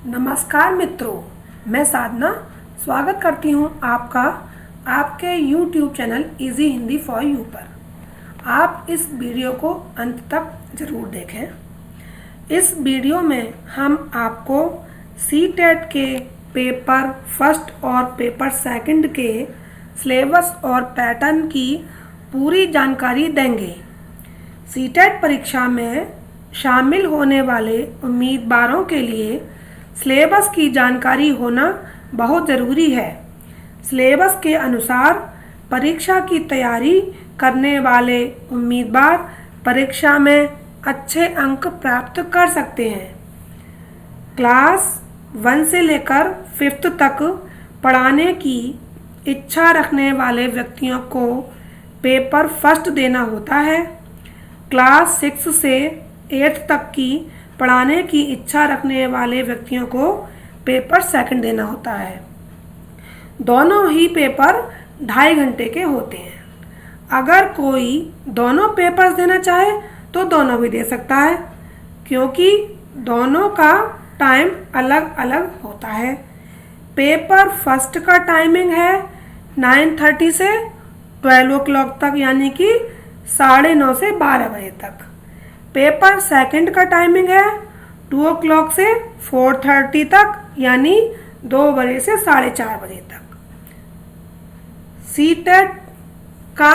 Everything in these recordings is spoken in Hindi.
नमस्कार मित्रों, मैं साधना स्वागत करती हूं आपका आपके YouTube channel easy Hindi for you पर। आप इस वीडियो को अंत तक ज़रूर देखें। इस वीडियो में हम आपको CTET के पेपर फर्स्ट और पेपर सेकंड के सिलेबस और पैटर्न की पूरी जानकारी देंगे। CTET परीक्षा में शामिल होने वाले उम्मीदवारों के लिए सिलेबस की जानकारी होना बहुत ज़रूरी है। सिलेबस के अनुसार परीक्षा की तैयारी करने वाले उम्मीदवार परीक्षा में अच्छे अंक प्राप्त कर सकते हैं। क्लास 1 से लेकर 5th तक पढ़ाने की इच्छा रखने वाले व्यक्तियों को पेपर फर्स्ट देना होता है। क्लास 6 से 8th तक की पढ़ाने की इच्छा रखने वाले व्यक्तियों को पेपर सेकंड देना होता है। दोनों ही पेपर 2.5 घंटे के होते हैं। अगर कोई दोनों पेपर्स देना चाहे तो दोनों भी दे सकता है, क्योंकि दोनों का टाइम अलग अलग होता है। पेपर फर्स्ट का टाइमिंग है 9:30 से 12 o'clock तक, यानी कि 9:30 से 12 बजे तक। पेपर सेकंड का टाइमिंग है 2 o'clock से 4:30 तक, यानी 2 बजे से 4:30 बजे तक। CTET का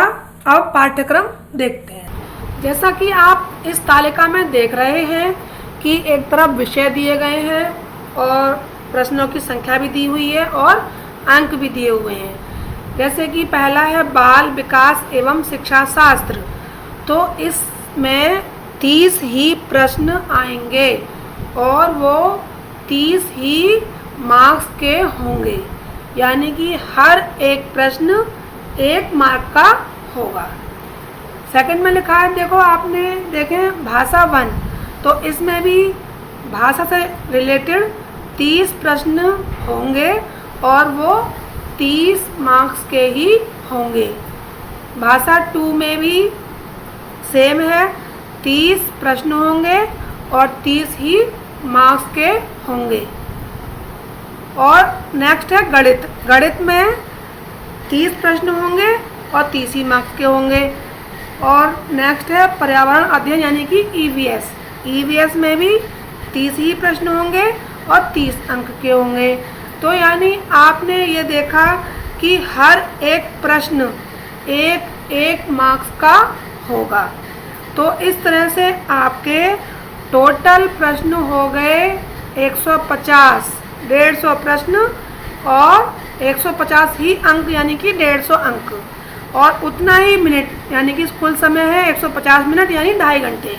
अब पाठ्यक्रम देखते हैं। जैसा कि आप इस तालिका में देख रहे हैं कि एक तरफ विषय दिए गए हैं और प्रश्नों की संख्या भी दी हुई है और अंक भी दिए हुए हैं। जैसे कि पहला है बाल विकास एवं शिक्षा शास्त्र, तो इसमें 30 ही प्रश्न आएंगे और वो 30 ही मार्क्स के होंगे, यानी कि हर एक प्रश्न 1 मार्क का होगा। सेकंड में लिखा है, देखो आपने देखें भाषा 1, तो इसमें भी भाषा से रिलेटेड 30 प्रश्न होंगे और वो 30 मार्क्स के ही होंगे। भाषा 2 में भी सेम है, 30 प्रश्न होंगे और 30 ही मार्क्स के होंगे। और नेक्स्ट है गणित। गणित में 30 प्रश्न होंगे और 30 ही मार्क्स के होंगे। और नेक्स्ट है पर्यावरण अध्ययन, यानी कि EVS। EVS में भी 30 ही प्रश्न होंगे और 30 अंक के होंगे। तो यानी आपने ये देखा कि हर एक प्रश्न 1 मार्क्स का होगा। तो इस तरह से आपके टोटल प्रश्न हो गए 150, 150 प्रश्न और 150 ही अंक, यानी कि 150 अंक, और उतना ही मिनट, यानी कि कुल समय है 150 मिनट, यानी 2.5 घंटे।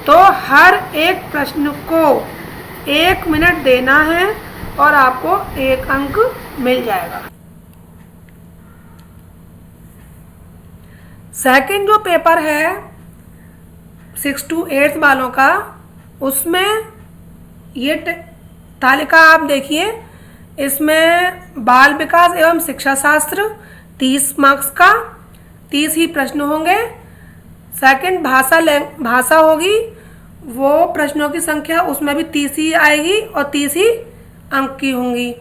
तो हर एक प्रश्न को 1 मिनट देना है और आपको 1 अंक मिल जाएगा। सेकंड जो पेपर है 6 to 8 वालों का, उसमें ये तालिका आप देखिए। इसमें बाल विकास एवं शिक्षा शास्त्र 30 मार्क्स का 30 ही प्रश्न होंगे। सेकंड भाषा होगी, वो प्रश्नों की संख्या उसमें भी 30 ही आएगी और 30 ही अंक की होंगी।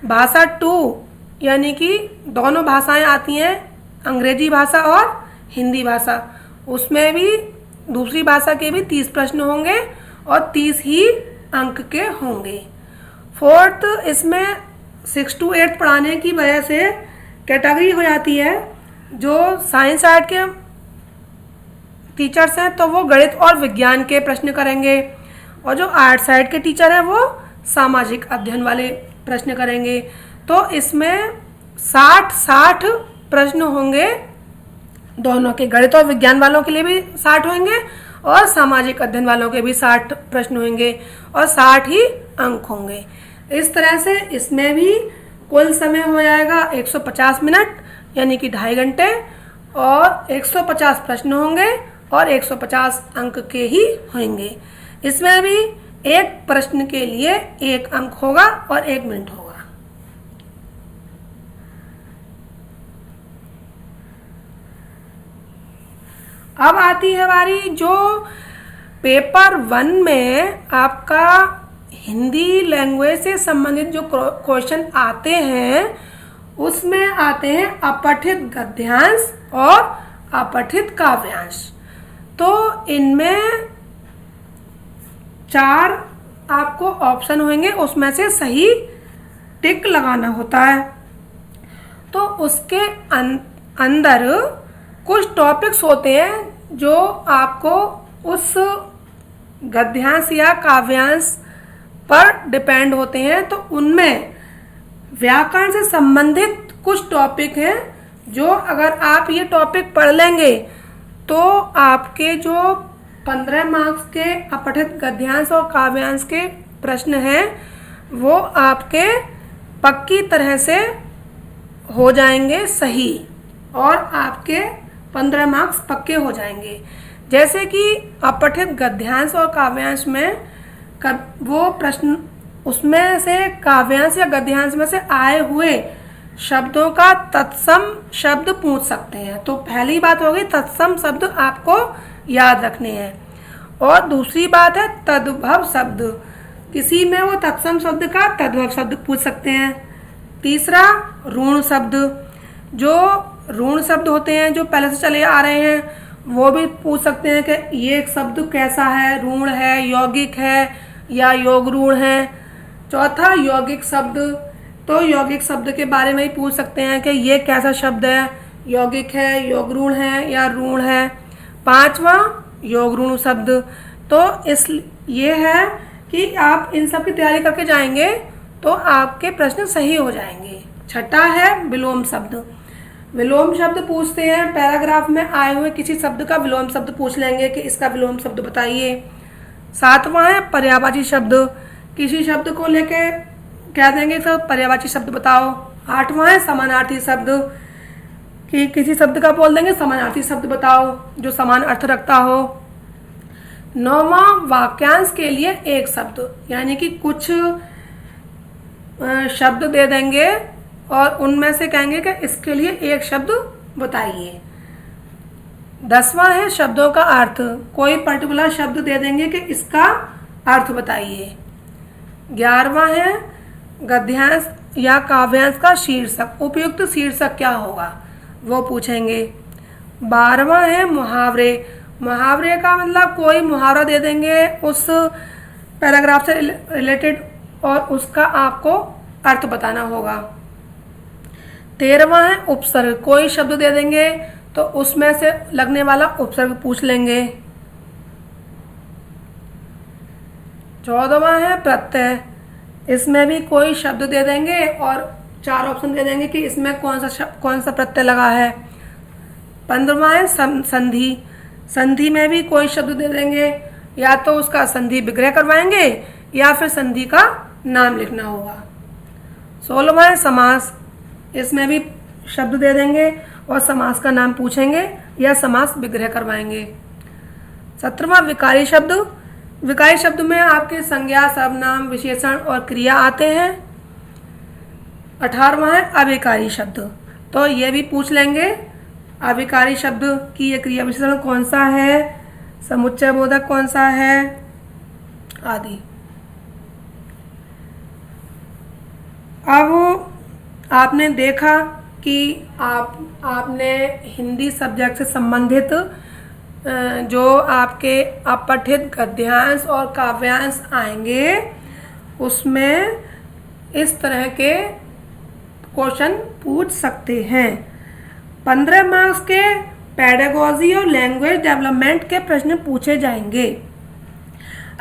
भाषा 2, यानी कि दोनों भाषाएं आती हैं, अंग्रेजी भाषा और हिंदी भाषा, उसमें भी दूसरी भाषा के भी 30 प्रश्न होंगे और 30 ही अंक के होंगे। फोर्थ, इसमें 6 to 8 पढ़ाने की वजह से कैटेगरी हो जाती है। जो साइंस साइड के टीचर्स हैं तो वो गणित और विज्ञान के प्रश्न करेंगे, और जो आर्ट साइड के टीचर हैं वो सामाजिक अध्ययन वाले प्रश्न करेंगे। तो इसमें 60 प्रश्न होंगे, दोनों के, गणित और विज्ञान वालों के लिए भी 60 होंगे और सामाजिक अध्ययन वालों के भी 60 प्रश्न होंगे और 60 ही अंक होंगे। इस तरह से इसमें भी कुल समय हो जाएगा 150 मिनट, यानी कि 2.5 घंटे, और 150 प्रश्न होंगे और 150 अंक के ही होंगे। इसमें भी एक प्रश्न के लिए 1 अंक होगा और 1 मिनट होगा। अब आती है बारी जो पेपर 1 में आपका हिंदी लैंग्वेज से संबंधित जो क्वेश्चन आते हैं उसमें आते हैं अपठित गद्यांश और अपठित काव्यांश। तो इनमें 4 आपको ऑप्शन होंगे, उसमें से सही टिक लगाना होता है। तो उसके अंदर कुछ टॉपिक्स होते हैं जो आपको उस गद्यांश या काव्यांश पर डिपेंड होते हैं। तो उनमें व्याकरण से संबंधित कुछ टॉपिक हैं जो अगर आप ये टॉपिक पढ़ लेंगे तो आपके जो 15 मार्क्स के अपठित गद्यांश और काव्यांश के प्रश्न हैं वो आपके पक्की तरह से हो जाएंगे सही, और आपके 15 मार्क्स पक्के हो जाएंगे। जैसे कि अपठित गद्यांश और काव्यांश में वो प्रश्न, उसमें से काव्यांश या गद्यांश में से आए हुए शब्दों का तत्सम शब्द पूछ सकते हैं। तो पहली बात होगी तत्सम शब्द आपको याद रखने हैं, और दूसरी बात है तद्भव शब्द, किसी में वो तत्सम शब्द का तद्भव शब्द पूछ सकते हैं। तीसरा ऋण शब्द, जो ऋण शब्द होते हैं जो पहले से चले आ रहे हैं वो भी पूछ सकते हैं कि ये शब्द कैसा है, ऋण है, यौगिक है या योग ऋण है। चौथा यौगिक शब्द, तो यौगिक शब्द के बारे में ही पूछ सकते हैं कि ये कैसा शब्द है, यौगिक है, योग ऋण है या ऋण है। पांचवा योग ऋण शब्द। तो ये है कि आप इन सब की तैयारी करके जाएंगे तो आपके प्रश्न सही हो जाएंगे। छठा है विलोम शब्द। विलोम शब्द पूछते हैं, पैराग्राफ में आए हुए किसी शब्द का विलोम शब्द पूछ लेंगे कि इसका विलोम शब्द बताइए। सातवां है पर्यायवाची शब्द, किसी शब्द को लेके कह देंगे तो पर्यायवाची शब्द बताओ। आठवां है समानार्थी शब्द, कि किसी शब्द का बोल देंगे समानार्थी शब्द बताओ जो समान अर्थ रखता हो। नौवां वाक्यांश के लिए एक शब्द, यानी कि कुछ शब्द दे देंगे और उनमें से कहेंगे कि इसके लिए एक शब्द बताइए। 10वां है शब्दों का अर्थ, कोई पर्टिकुलर शब्द दे देंगे कि इसका अर्थ बताइए। 11वां है गद्यांश या काव्यांश का शीर्षक, उपयुक्त शीर्षक क्या होगा वो पूछेंगे। 12वां है मुहावरे, मुहावरे का मतलब कोई मुहावरा दे देंगे उस पैराग्राफ से रिलेटेड और उसका आपको अर्थ बताना होगा। 13वां है उपसर्ग, कोई शब्द दे देंगे तो उसमें से लगने वाला उपसर्ग पूछ लेंगे। 14वां है प्रत्यय, इसमें भी कोई शब्द दे देंगे और 4 ऑप्शन दे देंगे कि इसमें कौन सा प्रत्यय लगा है। 15वां है संधि, संधि में भी कोई शब्द दे देंगे, या तो उसका संधि विग्रह करवाएंगे या फिर संधि का नाम लिखना होगा। 16वां है समास, इसमें भी शब्द दे देंगे और समास का नाम पूछेंगे या समास विग्रह करवाएंगे। 17वां विकारी शब्द, विकारी शब्द में आपके संज्ञा, सर्वनाम, विशेषण और क्रिया आते हैं। 18वां है अविकारी शब्द, तो ये भी पूछ लेंगे अविकारी शब्द की ये क्रिया विशेषण कौन सा है, समुच्चय बोधक कौन सा है आदि। अब आपने देखा कि आपने हिंदी सब्जेक्ट से संबंधित जो आपके अपठित गद्यांश और काव्यांश आएंगे उसमें इस तरह के क्वेश्चन पूछ सकते हैं। 15 मार्क्स के पेडागोजी और लैंग्वेज डेवलपमेंट के प्रश्न पूछे जाएंगे।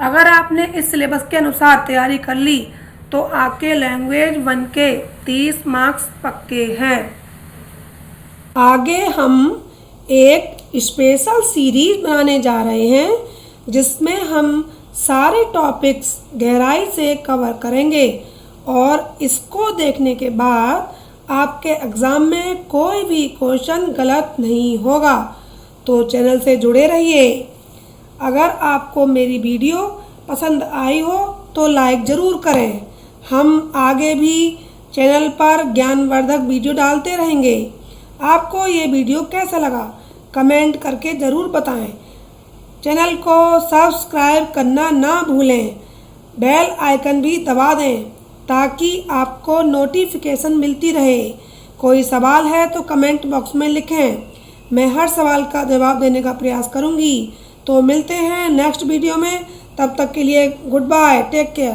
अगर आपने इस सिलेबस के अनुसार तैयारी कर ली तो आपके लैंग्वेज 1 के 30 मार्क्स पक्के हैं। आगे हम एक स्पेशल सीरीज बनाने जा रहे हैं जिसमें हम सारे टॉपिक्स गहराई से कवर करेंगे और इसको देखने के बाद आपके एग्ज़ाम में कोई भी क्वेश्चन गलत नहीं होगा। तो चैनल से जुड़े रहिए। अगर आपको मेरी वीडियो पसंद आई हो तो लाइक ज़रूर करें। हम आगे भी चैनल पर ज्ञानवर्धक वीडियो डालते रहेंगे। आपको ये वीडियो कैसा लगा कमेंट करके ज़रूर बताएं। चैनल को सब्सक्राइब करना ना भूलें। बेल आइकन भी दबा दें ताकि आपको नोटिफिकेशन मिलती रहे। कोई सवाल है तो कमेंट बॉक्स में लिखें, मैं हर सवाल का जवाब देने का प्रयास करूंगी। तो मिलते हैं नेक्स्ट वीडियो में, तब तक के लिए गुड बाय, टेक केयर।